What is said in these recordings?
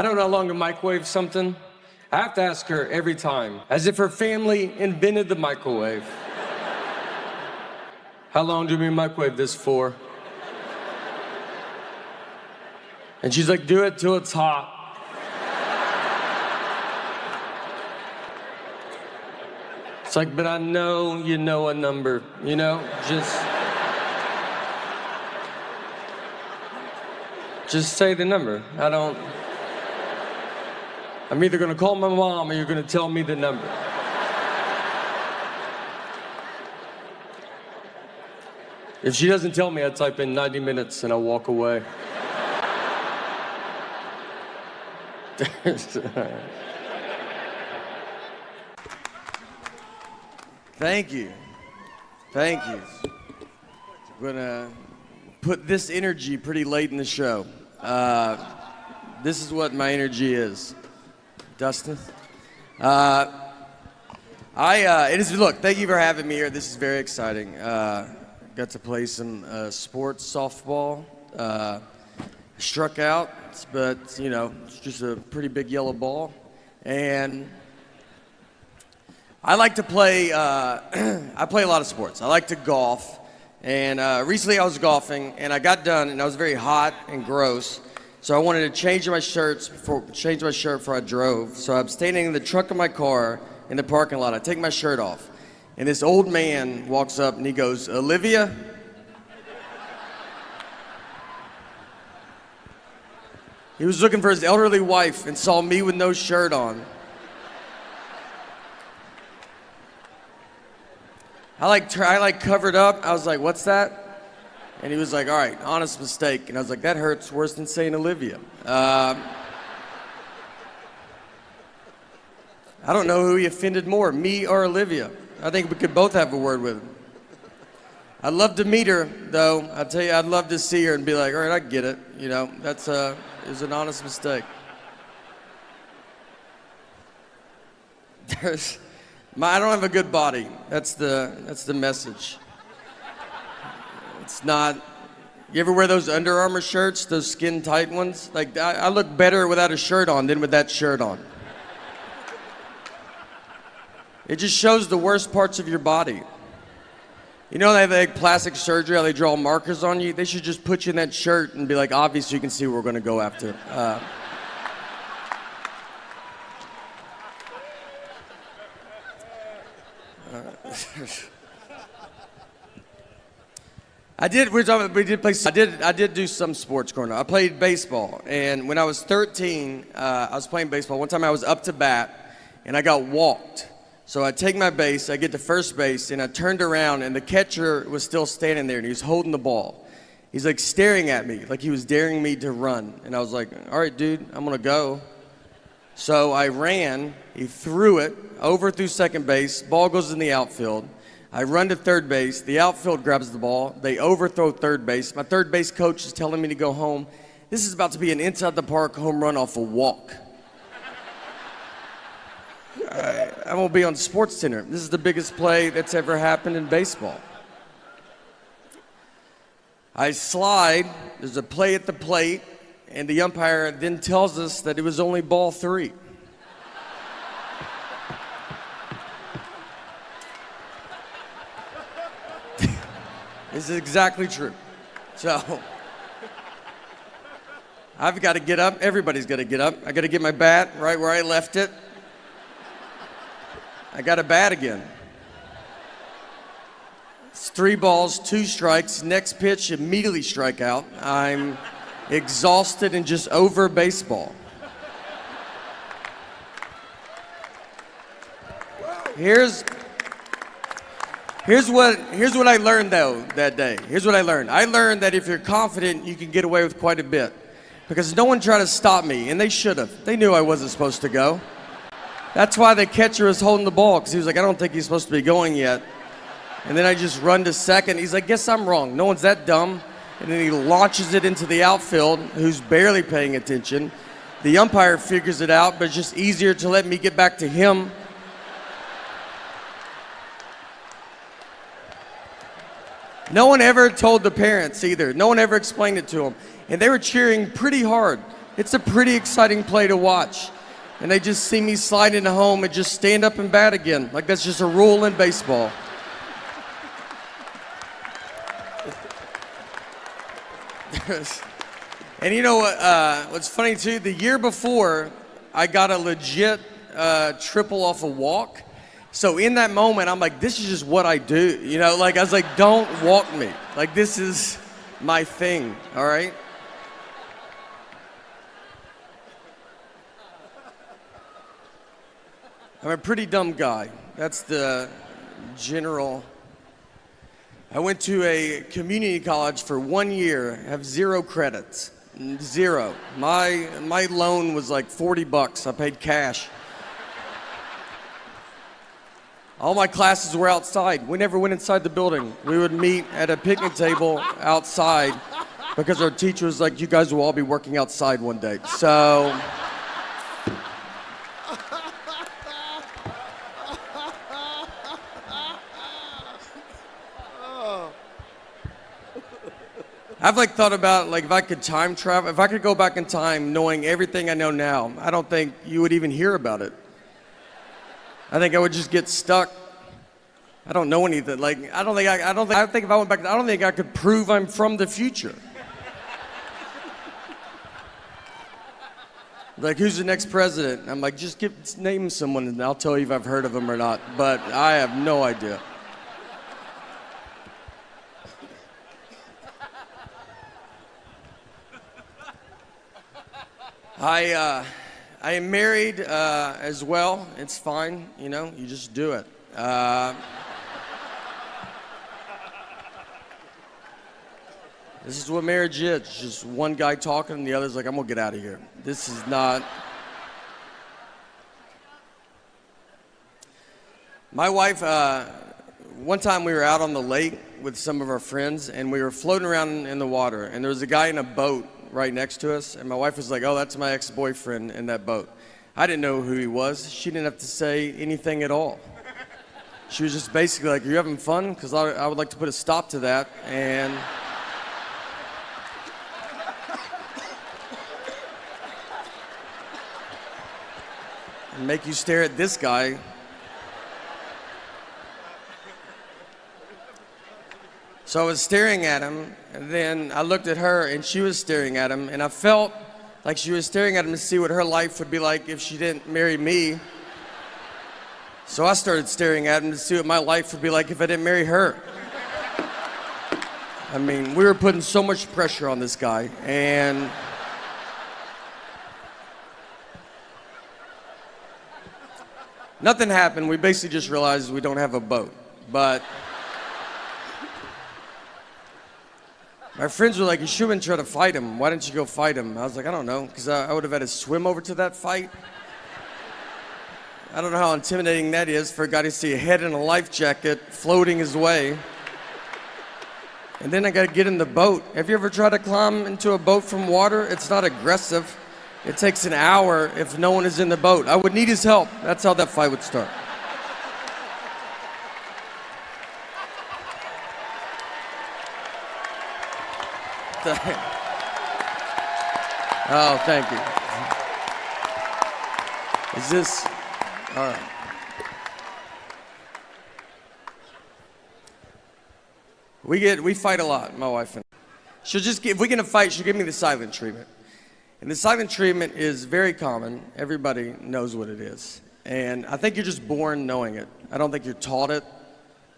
I don't know how long to microwave something. I have to ask her every time, as if her family invented the microwave. How long do we microwave this for? And she's like, do it till it's hot. It's like, but I know you know a number, you know? Just say the number. I'm either gonna call my mom or you're gonna tell me the number. If she doesn't tell me, I type in 90 minutes and I walk away. Thank you. Thank you. I'm gonna put this energy pretty late in the show. This is what my energy is. Dustin? Look, thank you for having me here. This is very exciting. Got to play some sports softball. Struck out, but it's just a pretty big yellow ball. And I like to play, I play a lot of sports. I like to golf. And recently I was golfing and I got done and I was very hot and gross. So I wanted to change my shirt before I drove. So I'm standing in the trunk of my car in the parking lot. I take my shirt off. And this old man walks up and he goes, "Olivia?" He was looking for his elderly wife and saw me with no shirt on. I covered up. I was like, "What's that?" And he was like, "All right, honest mistake." And I was like, "That hurts worse than saying Olivia." I don't know who he offended more, me or Olivia. I think we could both have a word with him. I'd love to meet her, though. I tell you, I'd love to see her and be like, "All right, I get it." It was an honest mistake. I don't have a good body. That's the message. It's not. You ever wear those Under Armour shirts, those skin tight ones? Like, I look better without a shirt on than with that shirt on. It just shows the worst parts of your body. You know they have like plastic surgery, how they draw markers on you? They should just put you in that shirt and be like, obviously you can see what we're gonna go after. I did do some sports growing up. I played baseball, and when I was 13, I was playing baseball. One time I was up to bat, and I got walked. So I take my base, I get to first base, and I turned around, and the catcher was still standing there, and he was holding the ball. He's like staring at me, like he was daring me to run. And I was like, "All right, dude, I'm gonna go." So I ran, he threw it, overthrew second base, ball goes in the outfield. I run to third base, the outfield grabs the ball, they overthrow third base. My third base coach is telling me to go home. This is about to be an inside the park home run off a walk. I won't be on SportsCenter. This is the biggest play that's ever happened in baseball. I slide, there's a play at the plate, and the umpire then tells us that it was only ball 3. This is exactly true. So, I've got to get up, everybody's got to get up. I got to get my bat right where I left it. I got a bat again. It's 3 balls, 2 strikes. Next pitch, immediately strike out. I'm exhausted and just over baseball. Here's what I learned though that day. Here's what I learned. I learned that if you're confident, you can get away with quite a bit. Because no one tried to stop me, and they should have. They knew I wasn't supposed to go. That's why the catcher was holding the ball, because he was like, "I don't think he's supposed to be going yet." And then I just run to second. He's like, "Guess I'm wrong. No one's that dumb." And then he launches it into the outfield, who's barely paying attention. The umpire figures it out, but it's just easier to let me get back to him. No one ever told the parents either. No one ever explained it to them. And they were cheering pretty hard. It's a pretty exciting play to watch. And they just see me slide into home and just stand up and bat again. Like that's just a rule in baseball. And you know what? What's funny too? The year before, I got a legit triple off a walk. So in that moment, I'm like, this is just what I do. You know, like I was like, don't walk me. Like this is my thing. All right. I'm a pretty dumb guy. That's the general. I went to a community college for 1 year, have 0 credits. 0. My loan was like $40. I paid cash. All my classes were outside. We never went inside the building. We would meet at a picnic table outside because our teacher was like, you guys will all be working outside one day. So. I've like thought about like if I could time travel, if I could go back in time knowing everything I know now, I don't think you would even hear about it. I think I would just get stuck. I don't know anything. Like I think if I went back, I don't think I could prove I'm from the future. Like who's the next president? I'm like just name someone and I'll tell you if I've heard of them or not. But I have no idea. I am married as well. It's fine, you know, you just do it. This is what marriage is. It's just one guy talking and the other's like, I'm gonna get out of here. This is not. My wife, one time we were out on the lake with some of our friends and we were floating around in the water and there was a guy in a boat right next to us, and my wife was like, oh, that's my ex-boyfriend in that boat. I didn't know who he was. She didn't have to say anything at all. She was just basically like, are you having fun? Because I would like to put a stop to that, and make you stare at this guy. So I was staring at him, and then I looked at her, and she was staring at him, and I felt like she was staring at him to see what her life would be like if she didn't marry me. So I started staring at him to see what my life would be like if I didn't marry her. I mean, we were putting so much pressure on this guy, and nothing happened. We basically just realized we don't have a boat, but my friends were like, you shouldn't try to fight him. Why didn't you go fight him? I was like, I don't know, because I would have had to swim over to that fight. I don't know how intimidating that is for a guy to see a head in a life jacket floating his way. And then I got to get in the boat. Have you ever tried to climb into a boat from water? It's not aggressive. It takes an hour if no one is in the boat. I would need his help. That's how that fight would start. Oh, thank you. Is this, all right. We fight a lot, my wife and I. She'll just if we get in a fight, she'll give me the silent treatment. And the silent treatment is very common. Everybody knows what it is. And I think you're just born knowing it. I don't think you're taught it.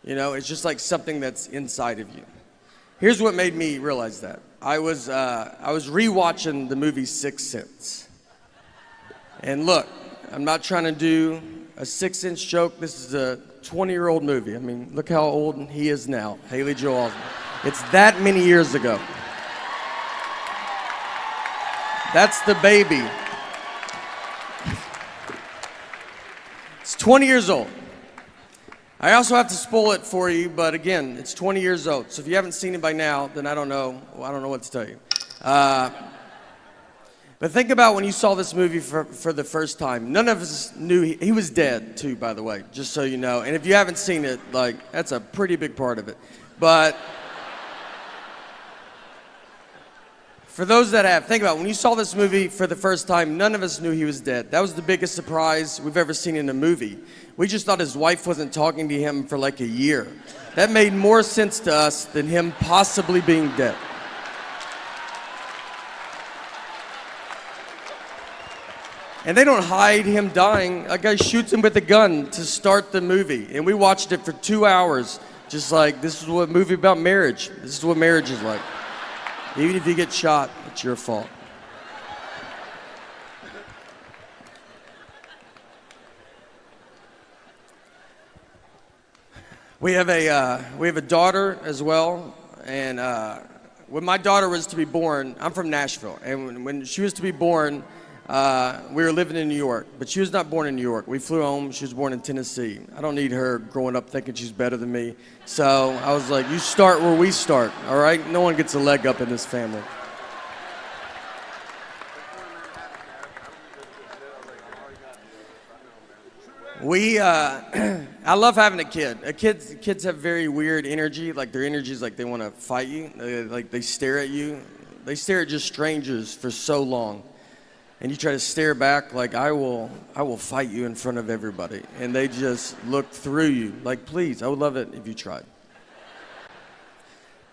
You know, it's just like something that's inside of you. Here's what made me realize that. I was rewatching the movie Sixth Sense. And look, I'm not trying to do a 6-inch joke. This is a 20-year-old movie. I mean, look how old he is now, Haley Joel Osment. It's that many years ago. That's the baby. It's 20 years old. I also have to spoil it for you, but again, it's 20 years old. So if you haven't seen it by now, then I don't know what to tell you. But think about when you saw this movie for the first time. None of us knew he was dead too, by the way, just so you know. And if you haven't seen it, like, that's a pretty big part of it. But For those that have, think about it. When you saw this movie for the first time, none of us knew he was dead. That was the biggest surprise we've ever seen in a movie. We just thought his wife wasn't talking to him for like a year. That made more sense to us than him possibly being dead. And they don't hide him dying. A guy shoots him with a gun to start the movie. And we watched it for 2 hours, just like, this is what a movie about marriage. This is what marriage is like. Even if you get shot, it's your fault. We have a daughter as well, and when my daughter was to be born, I'm from Nashville, and when she was to be born, we were living in New York, but she was not born in New York. We flew home. She was born in Tennessee. I don't need her growing up thinking she's better than me. So I was like, you start where we start, all right? No one gets a leg up in this family. I love having a kid. Kids have very weird energy. Like their energy is like they want to fight you. They stare at you. They stare at just strangers for so long. And you try to stare back like, I will fight you in front of everybody. And they just look through you. Like, please, I would love it if you tried.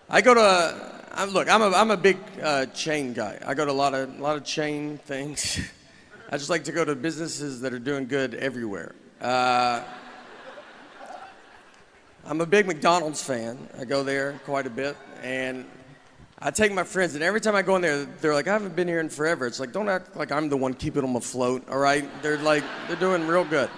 I'm a big chain guy. I go to a lot of chain things. I just like to go to businesses that are doing good everywhere. I'm a big McDonald's fan. I go there quite a bit, and I take my friends, and every time I go in there, they're like, I haven't been here in forever. It's like, don't act like I'm the one keeping them afloat, all right? They're doing real good.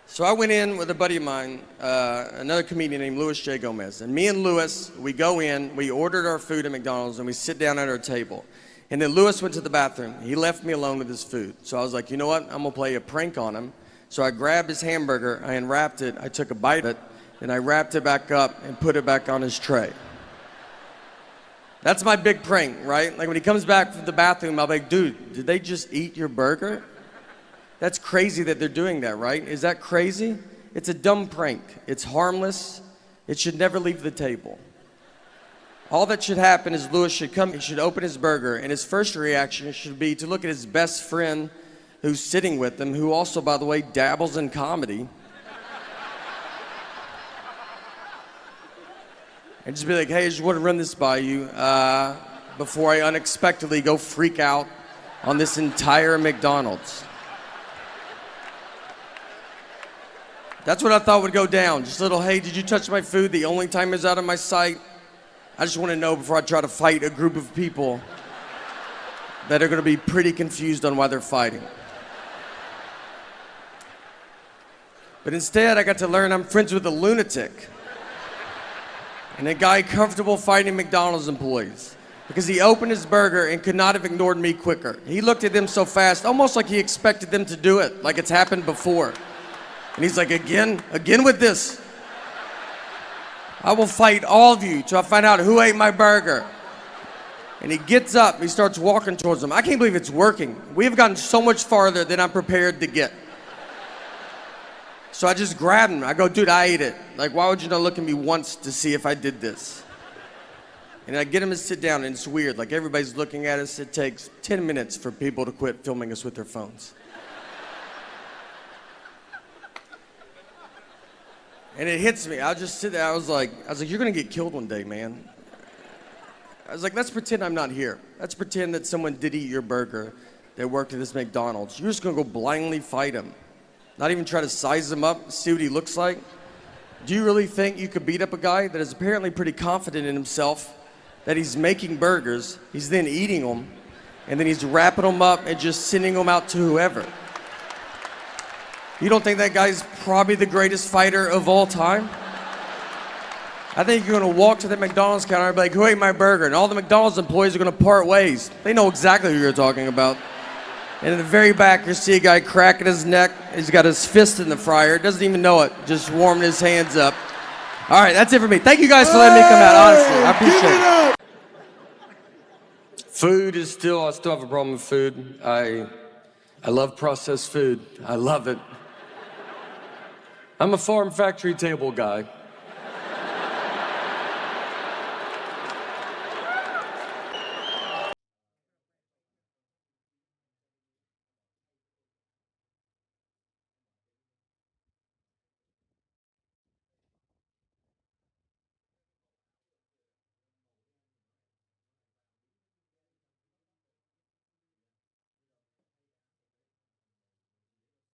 So I went in with a buddy of mine, another comedian named Louis J. Gomez, and me and Louis, we go in, we ordered our food at McDonald's, and we sit down at our table. And then Louis went to the bathroom. He left me alone with his food. So I was like, you know what? I'm going to play a prank on him. So I grabbed his hamburger, I unwrapped it, I took a bite of it, and I wrapped it back up and put it back on his tray. That's my big prank, right? Like when he comes back from the bathroom, I'll be like, dude, did they just eat your burger? That's crazy that they're doing that, right? Is that crazy? It's a dumb prank. It's harmless. It should never leave the table. All that should happen is Louis should come, he should open his burger, and his first reaction should be to look at his best friend who's sitting with him, who also, by the way, dabbles in comedy. And just be like, hey, I just want to run this by you before I unexpectedly go freak out on this entire McDonald's. That's what I thought would go down. Just a little, hey, did you touch my food the only time it's out of my sight? I just want to know before I try to fight a group of people that are going to be pretty confused on why they're fighting. But instead, I got to learn I'm friends with a lunatic and a guy comfortable fighting McDonald's employees because he opened his burger and could not have ignored me quicker. He looked at them so fast, almost like he expected them to do it, like it's happened before. And he's like, again with this. I will fight all of you till I find out who ate my burger. And he gets up, he starts walking towards them. I can't believe it's working. We have gotten so much farther than I'm prepared to get. So I just grabbed him. I go, dude, I ate it. Like, why would you not look at me once to see if I did this? And I get him to sit down, and it's weird. Like, everybody's looking at us. It takes 10 minutes for people to quit filming us with their phones. And it hits me. I just sit there. I was like, you're gonna get killed one day, man. I was like, let's pretend I'm not here. Let's pretend that someone did eat your burger that worked at this McDonald's. You're just gonna go blindly fight him. Not even try to size him up, see what he looks like. Do you really think you could beat up a guy that is apparently pretty confident in himself, that he's making burgers, he's then eating them, and then he's wrapping them up and just sending them out to whoever? You don't think that guy's probably the greatest fighter of all time? I think you're gonna walk to the McDonald's counter and be like, who ate my burger? And all the McDonald's employees are gonna part ways. They know exactly who you're talking about. And in the very back, you see a guy cracking his neck. He's got his fist in the fryer. Doesn't even know it, just warming his hands up. All right, that's it for me. Thank you guys for letting me come out, honestly. I appreciate it. Food is I still have a problem with food. I love processed food. I love it. I'm a farm factory table guy.